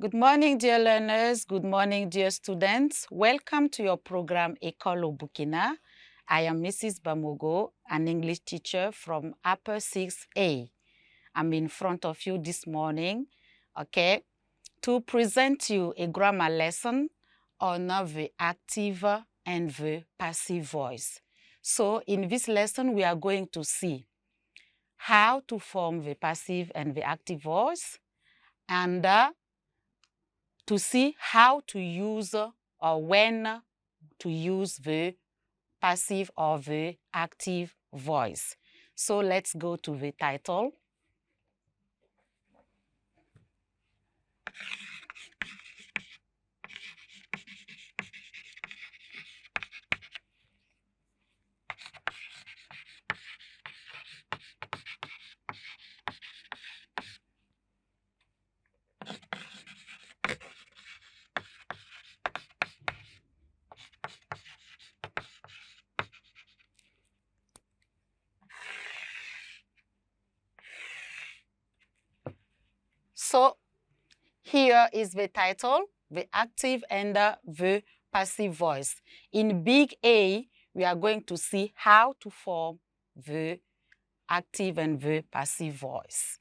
Good morning, dear learners. Good morning, dear students. Welcome to your program, École Burkina. I am Mrs. Bamogo, an English teacher from Upper 6A. I'm in front of you this morning, okay, to present you a grammar lesson on the active and the passive voice. So in this lesson, we are going to see how to form the passive and the active voice, and to see how to use or when to use the passive or the active voice. So let's go to the title. So here is the title, the active and the passive voice. In big A, we are going to see how to form the active and the passive voice.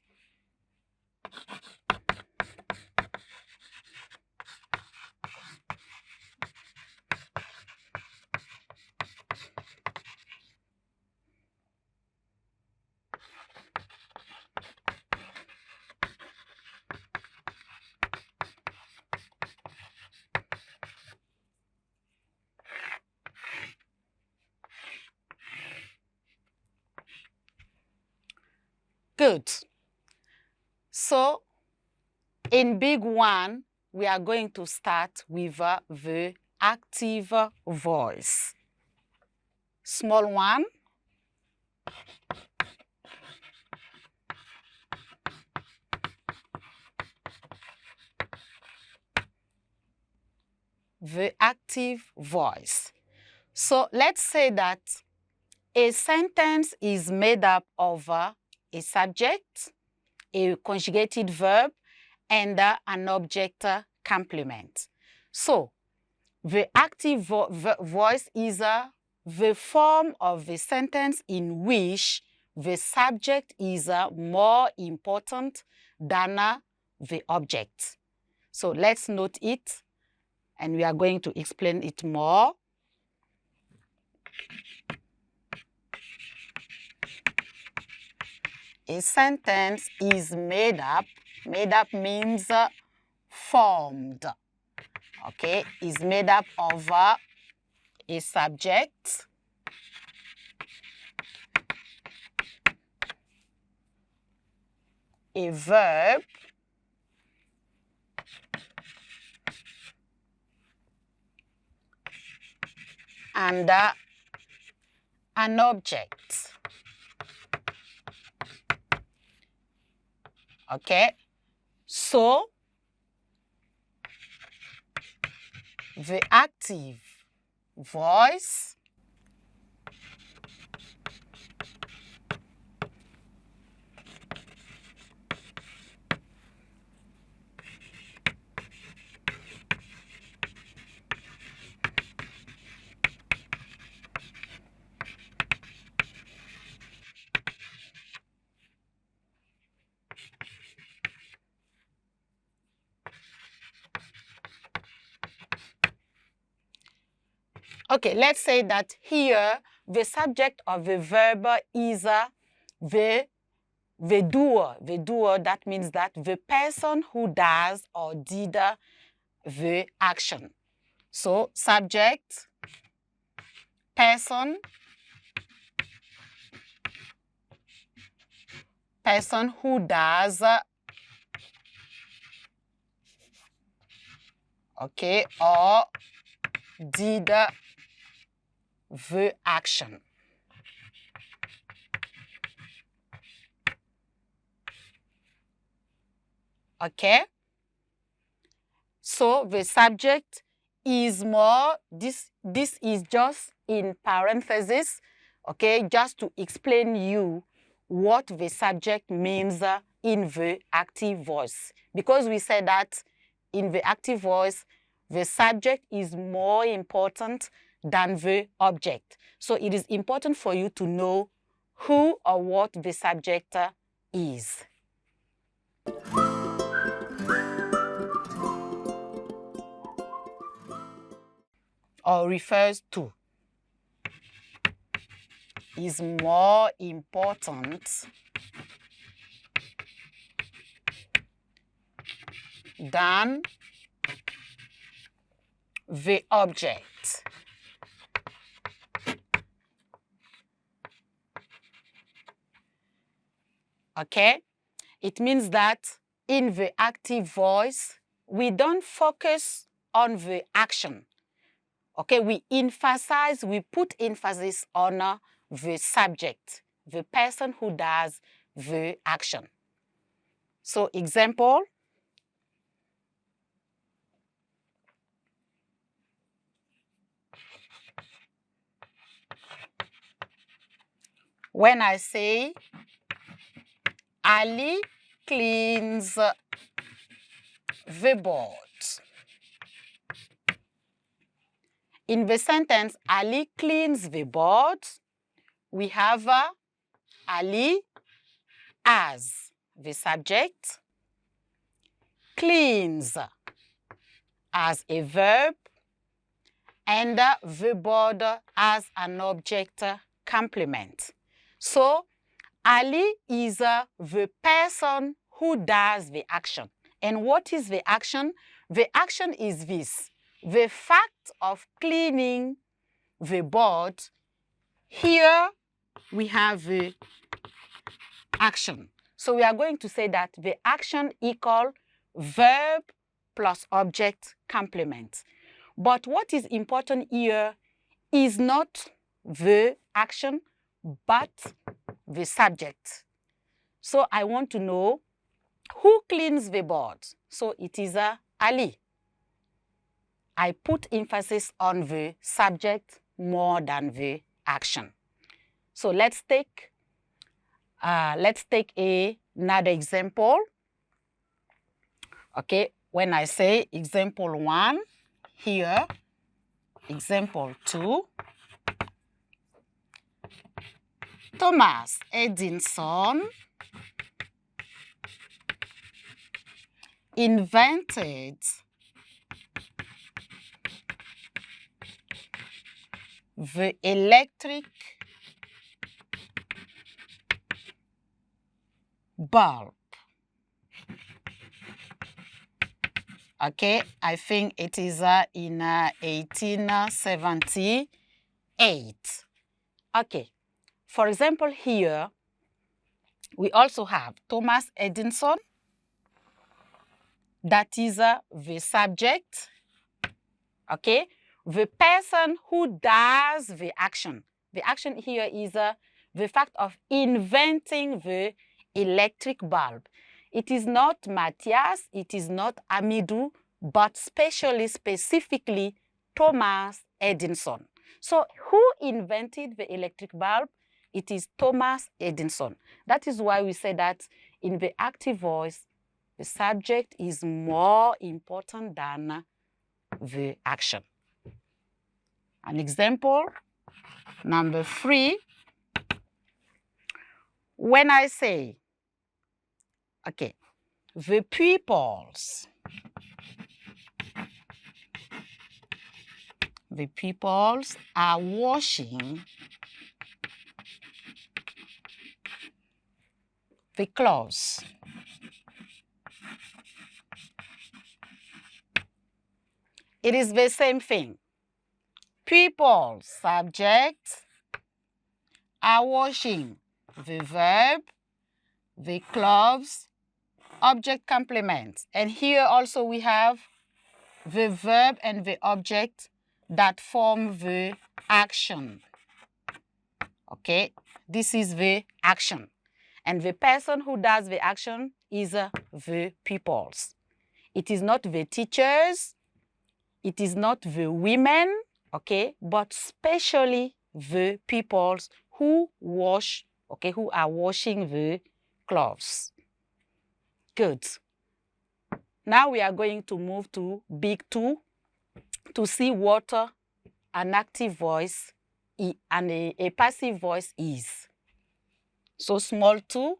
Good. So in big one, we are going to start with the active voice. Small one. The active voice. So let's say that a sentence is made up of a subject, a conjugated verb, and an object complement. So the active voice is the form of the sentence in which the subject is more important than the object. So let's note it, and we are going to explain it more. A sentence is made up. Made up means formed. Okay, is made up of a subject, a verb, and an object. Okay, so the active voice okay, let's say that here the subject of the verb is the doer. The doer, that means that the person who does or did the action. So subject, person, person who does, okay, or did the action. Okay, so the subject is more, this is just in parentheses, okay, just to explain you what the subject means in the active voice, because we said that in the active voice, the subject is more important than the object. So it is important for you to know who or what the subject is. Or refers to. Is more important than the object. Okay? It means that in the active voice, we don't focus on the action. Okay, we put emphasis on the subject, the person who does the action. So, example, when I say, Ali cleans the board. In the sentence, Ali cleans the board, we have Ali as the subject, cleans as a verb, and the board as an object complement. So, Ali is the person who does the action. And what is the action? The action is this. The fact of cleaning the board. Here we have the action. So we are going to say that the action equals verb plus object complement. But what is important here is not the action, but the subject. So I want to know who cleans the board. So it is Ali. I put emphasis on the subject more than the action. So let's take another example. Okay, when I say example 1, here, example 2, Thomas Edison invented the electric bulb. Okay, I think it is in 1878. Okay, for example, here we also have Thomas Edison. That is the subject. Okay, the person who does the action. The action here is the fact of inventing the electric bulb. It is not Matthias, it is not Amidou, but specifically Thomas Edison. So who invented the electric bulb? It is Thomas Edison. That is why we say that in the active voice, the subject is more important than the action. An example, number 3, when I say, okay, the pupils are washing the clothes. It is the same thing. People, subject, are washing the verb, the clothes, object complement. And here also we have the verb and the object that form the action. Okay, this is the action. And the person who does the action is the pupils. It is not the teachers, it is not the women, okay, but especially the pupils who wash, okay, who are washing the clothes. Good. Now we are going to move to big 2 to see what an active voice and a passive voice is. So small 2,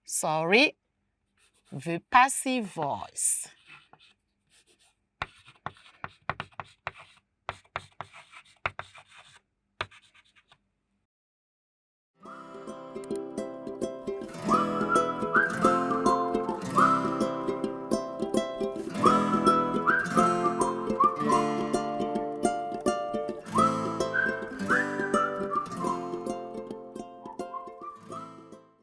sorry, the passive voice.